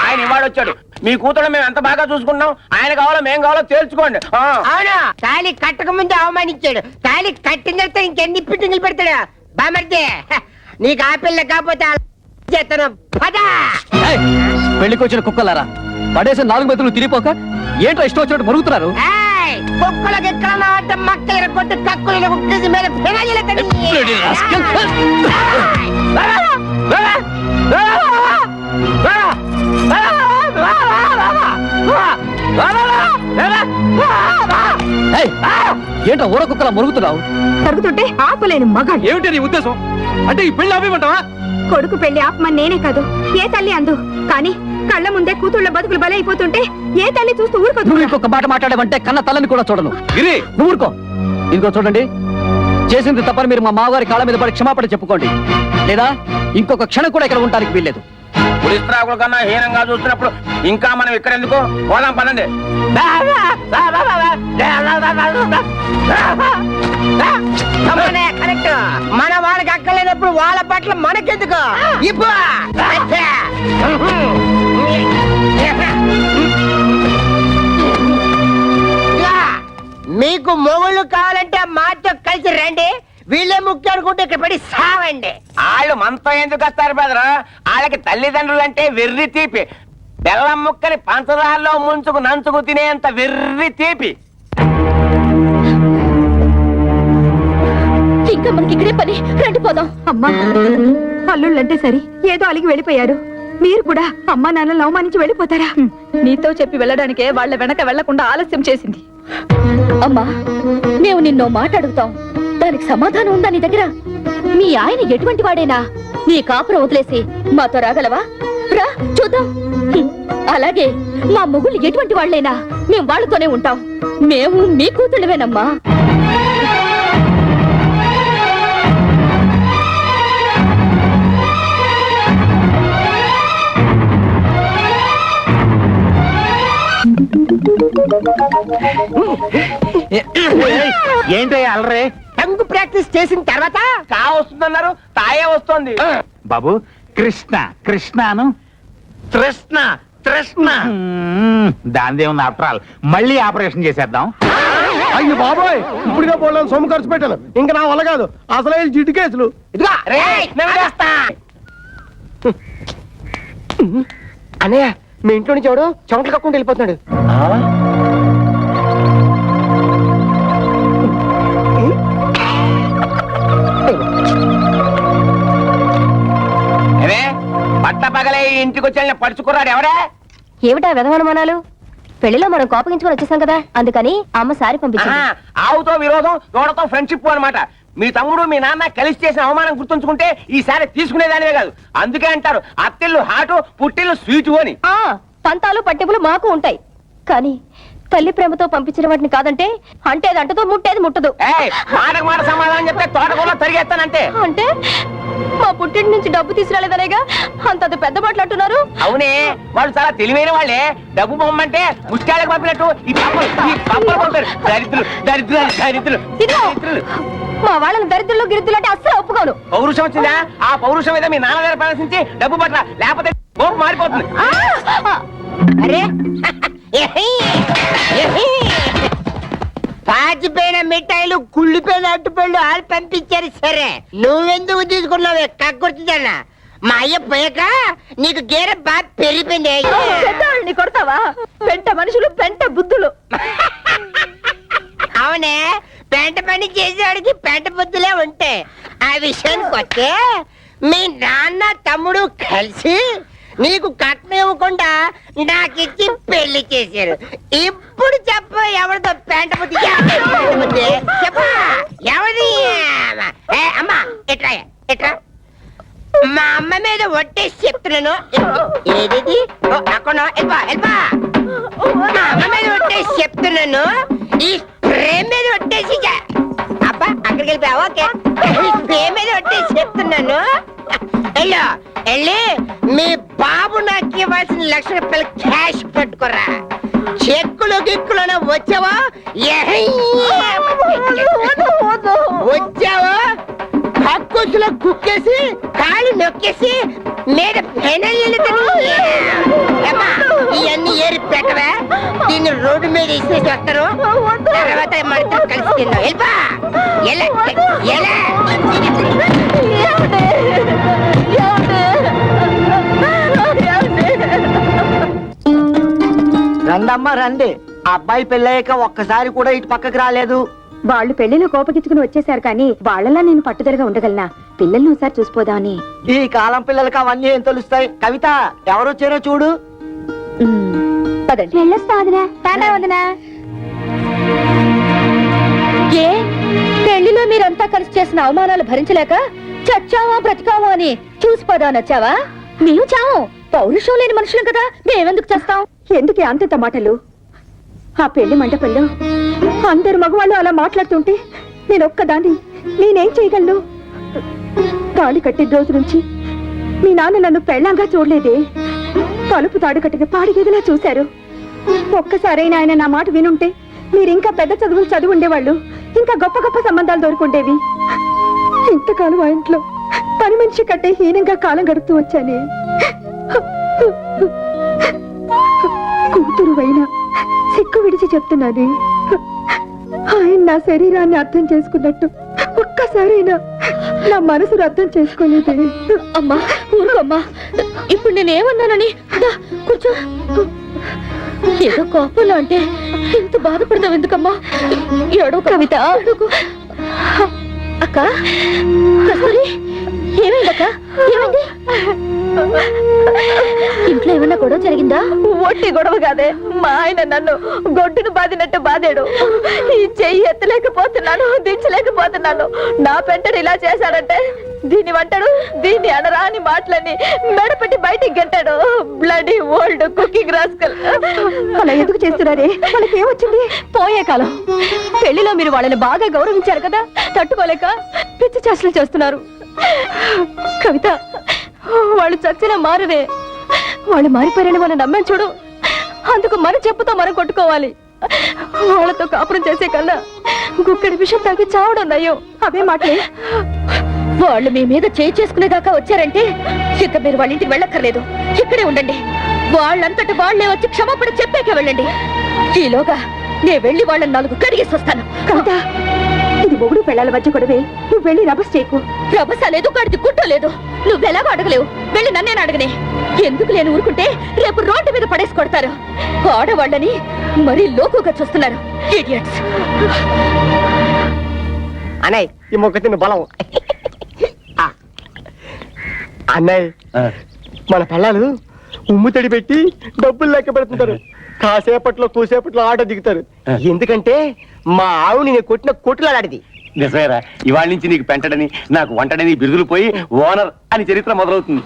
ఆయన ఇవాడు వచ్చాడు. మీ కూతురు మేము ఎంత బాగా చూసుకున్నాం. ఆయన కావాలో మేం కావాలో తేల్చుకోండి. అవును, తాళి కట్టక ముందు అవమానించాడు. తాళి కట్టిన తర్వాత ఇంకెన్ని పిట్టింగులు పెడతాడు. బామర్దే, నీకు ఆ పిల్ల కాకపోతే చేస్తాను. పదా పెళ్లికి వచ్చిన కుక్కలారా, పడేసిన 4 మెతులు తిరిగిపోక ఏంటో ఇష్టం వచ్చినట్టు మరుగుతున్నారు. కుక్కలకి ఎక్కడ అంటే మక్కలు కొట్టి కక్కులు కుక్కేసి మీద ఏంటో ఊర కుక్కలా మరుగుతున్నావు? తరుగుతుంటే ఆపలేని మగాడు. ఏమిటి నీ ఉద్దేశం? అంటే ఈ పెళ్లి ఆపేమంటావా? కొడుకు పెళ్లి ఆపమని నేనే కాదు, ఏ తల్లి అందు. కానీ కళ్ళ ముందే కూతుళ్ళ బతుకులు బలైపోతుంటే ఏ తల్లి చూస్తూ ఊరుకోదు. నువ్వు ఇంకొక మాట మాట్లాడమంటే కన్న తల్లని కూడా చూడను. నువ్వు ఊరుకో. ఇంకో చూడండి, చేసింది తప్పని మీరు మా మామగారి కాళ్ళ మీద పడి క్షమాపణ చెప్పుకోండి. లేదా ఇంకొక క్షణం కూడా ఇక్కడ ఉండడానికి వీల్లేదు. పులిస్త్రాకుల కన్నా హీనంగా చూస్తున్నప్పుడు ఇంకా మనం ఇక్కడ ఎందుకు? పోదాం పనండి. కరెక్ట్. మన వాళ్ళకి అక్కలేనప్పుడు వాళ్ళ పట్ల మనకెందుకు? ఇప్పుడు మీకు మొగుళ్ళు కావాలంటే మాతో కలిసి రండి. వీళ్ళే ముఖ్యం అనుకుంటే ఇక్కడ పడి సావండి. వాళ్ళు మనతో ఎందుకు వస్తారు బెదరు? వాళ్ళకి తల్లిదండ్రులు అంటే వెర్రి తీపి. బెల్లం ముక్కని పంచదారలో ముంచుకు నంచుకు తినేంత వెర్రి తీపి. ఇంకా మనకి ఇక్కడే పని, రండి పోదాం. అమ్మా, అల్లుళ్ళంటే సరి ఏదో అలిగి వెళ్ళిపోయారు. మీరు కూడా అమ్మా నాన్నలు అవమానించి వెళ్ళిపోతారా? నీతో చెప్పి వెళ్ళడానికే వాళ్ళ వెనక వెళ్లకుండా ఆలస్యం చేసింది. అమ్మా, మేము నిన్నో మాట అడుగుతాం, దానికి సమాధానం ఉందా నీ దగ్గర? మీ ఆయన ఎటువంటి వాడేనా? నీ కాపురం వదిలేసి మాతో రాగలవా? రా చూద్దాం. అలాగే మా మొగుళ్ళు ఎటువంటి వాళ్లేనా? మేము వాళ్ళతోనే ఉంటాం. మేము మీ కూతుళ్ళవేనమ్మా. ఏంటో అలరే? టంగు ప్రాక్టీస్ చేసిన తర్వాత కావస్తుందన్నారు, తాయే వస్తుంది. బాబు, కృష్ణ కృష్ణను తృష్ణ తృష్ణ. దానిదేముంది, ఆఫ్టర్ ఆల్ మళ్ళీ ఆపరేషన్ చేసేద్దాం. అయ్యో బాబోయ్, ఇప్పుడుగా పోలేం, సొమ్ము ఖర్చు పెట్టాను. ఇంకా నా వల్ల కాదు. అసలు జిడ్డు కేసులు. ఇదిగో అన్నయ్య, మీ ఇంట్లో నుంచి ఎవడు చెమటలు కక్కుండా వెళ్ళిపోతున్నాడు. పట్ట పగలే ఇంటికి వచ్చి పడుచుకున్నాడు ఎవరే? ఏమిటా విధవనుమానాలు? పెళ్లిలో మనం కోపగించుకొని వచ్చేసాం కదా, అందుకని అమ్మ సారి పంపించింది. ఆవుతో విరోధం, దూడతో ఫ్రెండ్షిప్ అన్నమాట. మీ తమ్ముడు మీ నాన్న కలిసి చేసిన అవమానం గుర్తుంచుకుంటే ఈసారి తీసుకునేదానివే కాదు. అందుకే అంటారు అత్తిళ్ళు హాటు, పుట్టిళ్ళు స్వీటు అని. పంతాలు పట్టింపులు మాకు ఉంటాయి, కానీ తల్లి ప్రేమతో పంపించిన వాటిని కాదంటే అంటేది అంటతో ముట్టేది ముట్టదు. మాటకు మాట సమాధానం చెప్తే తోటకూరలో తరిగేస్తానంటే. అంటే మా పుట్టింటి నుంచి డబ్బు తీసుకురాలేదనేగా అంత పెద్ద మాటలు అంటున్నారు? అవునే, వాళ్ళు చాలా తెలివైన వాళ్ళే. డబ్బు పంపమంటే ముష్టాలకు పంపినట్టు ఈ పంపలు పంపారు. దరిద్రులు దరిద్రులు దరిద్రులు దరిద్రులు. మా వాళ్ళని దరిద్రులు గిరిద్దులు అంటే అస్సలు ఒప్పుకోను. పౌరుషం వచ్చిందా? ఆ పౌరుషం మీద మీ నాన్నగారు ప్రదర్శించి డబ్బు పట్ల, లేకపోతే కోపం మారిపోతుంది. అరే పాచిపోయిన మిఠాయిలు, కుళ్ళిపోయిన అట్టుపళ్ళు వాళ్ళు పంపించారు. సరే, నువ్వెందుకు తీసుకున్నావే కక్కుర్తిదన్నా? మా అయ్య పోయాక నీకు గేర బాగా పెరిగిపోయింది. పెద్దవాళ్ళని కొడతావా? పెంట మనుషులు, పెంట బుద్ధులు. అవునే, పెంట పని చేసేవాడికి పెంట బుద్ధులే ఉంటాయి. ఆ విషయానికి వస్తే మీ నాన్న తమ్ముడు కలిసి నీకు కట్నం ఇవ్వకుండా నాకిచ్చి పెళ్లి చేశారు. ఇప్పుడు చెప్పు, ఎవరితో పెంట బుద్ధి? చెప్పు ఎవరి? అమ్మా ఎట్రా ఎట్రా, మా అమ్మ మీద ఒట్టేసి చెప్తున్నాను. ఏది అక్కడ వెళ్ళిపా. మా అమ్మ మీద ఒట్టేసి చెప్తున్నాను. ఈ స్ప్రే మీద ఒట్టేసి అబ్బా అక్కడికి వెళ్ళిపోయా. ఓకే, ఈ స్ప్రే మీద ఒట్టేసి చెప్తున్నాను. వెళ్ళు, వెళ్ళి మీ బాబు నాకు ఇవ్వాల్సిన ₹1,00,000 క్యాష్ పెట్టుకోరా. చెక్కులు గిక్కులను వచ్చావా? వచ్చావా? కక్కుసులో కుక్కేసి కాళ్ళు నొక్కేసి మీద పెనల్ని ఇవన్నీ ఏరి పెట్టవా దీన్ని రోడ్డు మీద ఇసేసి వస్తారు తర్వాత మనతో కలిసి తిన్నాం వెళ్ళిపా ఎలా ఎలా రండమ్మా రండి అబ్బాయి పెళ్ళయ్యాక ఒక్కసారి కూడా ఇటు పక్కకి రాలేదు. వాళ్ళు పెళ్లిలో కోపగించుకుని వచ్చేసారు కానీ వాళ్ళలా నేను పట్టుదలగా ఉండగలనా? పిల్లల్ని ఒకసారి చూసిపోదామని. ఈ కాలం పిల్లలకి అవన్నీ ఏం తెలుస్తాయి? కవిత ఎవరొచ్చారో చూడు. ఏ పెళ్లిలో మీరంతా కలిసి చేసిన అవమానాలు భరించలేక చచ్చావా బ్రతికావా అని చూసిపోదామని వచ్చావా? మేము చావు పౌరుషం లేని మనుషులం కదా, మేమెందుకు చేస్తాం? ఎందుకే అంత మాటలు? ఆ పెళ్లి మండపంలో అందరు మగవాళ్ళు అలా మాట్లాడుతుంటే నేను ఒక్కదాన్ని నేనేం చేయగలను? తాళి కట్టిన రోజు నుంచి మీ నాన్న నన్ను పెళ్ళంగా చూడలేదే. తలుపు తాడు కట్టిన పాడిగేదిలా చూశారు. ఒక్కసారైనా ఆయన నా మాట వినుంటే మీరు ఇంకా పెద్ద చదువులు చదివి ఉండేవాళ్ళు, ఇంకా గొప్ప గొప్ప సంబంధాలు దొరుకుండేవి. ఇంతకాలం ఆ ఇంట్లో పని మనిషి కట్టే హీనంగా కాలం గడుపుతూ వచ్చానే. కూతురు అయినా సిక్కు విడిచి చెప్తున్నానే, ఆయన నా శరీరాన్ని అర్థం చేసుకున్నట్టు ఒక్కసారైనా నా మనసును అర్థం చేసుకోలేదే. అమ్మా ఊరుకోమ్మా, ఇప్పుడు నేనేమన్నానని కూర్చో. ఏదో కోపంలో అంటే ఇంత బాధపడదాం ఎందుకమ్మా? ఏడో కవిత అక్క కస్తూరి ఏమైందక్క? ఏమైంది? ఇంట్లో ఏమన్నా గొడవ జరిగిందా? ఒట్టి గొడవ కాదే, మా ఆయన నన్ను గొడ్డును బాదినట్టు బాదాడు. ఈ చెయ్యి ఎత్తలేకపోతున్నాను, దించలేకపోతున్నాను. నా పెంటడు ఇలా చేశాడంటే దీన్ని వంటాడు, దీన్ని అనరా అని మాటలని మెడపెట్టి బయటికి గంటాడు. Bloody old cooking rascal. అలా ఎందుకు చేస్తున్నారే? వాళ్ళకి ఏమొచ్చింది? పోయే కాలం పెళ్లిలో మీరు వాళ్ళని బాగా గౌరవించారు కదా, తట్టుకోలేక పిచ్చి చేష్టలు చేస్తున్నారు. కవిత వాళ్ళు చచ్చినా మారరే, వాళ్ళు మారిపోయారని మనం నమ్మాను చూడు. అందుకు మన చెప్పుతో మనం కొట్టుకోవాలి. వాళ్ళతో కాపురం చేసే కన్నా గుక్కడి విషయం తాగి చావడం నయ్యం. అవే మాటలే. వాళ్ళు మీ మీద చేయి చేసుకునేదాకా వచ్చారంటే ఇక మీరు వాళ్ళ ఇంటికి వెళ్ళక్కర్లేదు, ఇక్కడే ఉండండి. వాళ్ళంతటి వాళ్లే వచ్చి క్షమాపణ చెప్పాకే వెళ్ళండి. ఈలోగా నే వెళ్ళి వాళ్ళని 4 కడిగేసి వస్తాను. కవిత, ఇది మొగుడు పెళ్ళాల మధ్య గొడవే, నువ్వు వెళ్ళి రభస్ చేయకు. రభస లేదు, కడిది గుట్ట లేదు. నువ్వెలాగో అడగలేవు, వెళ్ళి నన్నేను అడగనే. ఎందుకు నేను ఊరుకుంటే రేపు రోడ్డు మీద పడేసి కొడతారు. ఆడవాళ్ళని మరీ లోకుగా చూస్తున్నారు. ఇడియట్స్. అన్నయ్య ఈ మొక్క తిన్న బలం. అన్నయ్య మన పిల్లలు ఉమ్ము తడి పెట్టి డబ్బులు లెక్క పెడుతుంటారు. కాసేపట్లో కూసేపట్లో ఆటో దిగుతారు. ఎందుకంటే మా ఆవుని నేను కొట్టిన కొట్టులాడిది. నిజమేరా, ఇవాళ నుంచి నీకు పెంటడని నాకు వంటడని బిరుదులు పోయి ఓనర్ అని చరిత్ర మొదలవుతుంది.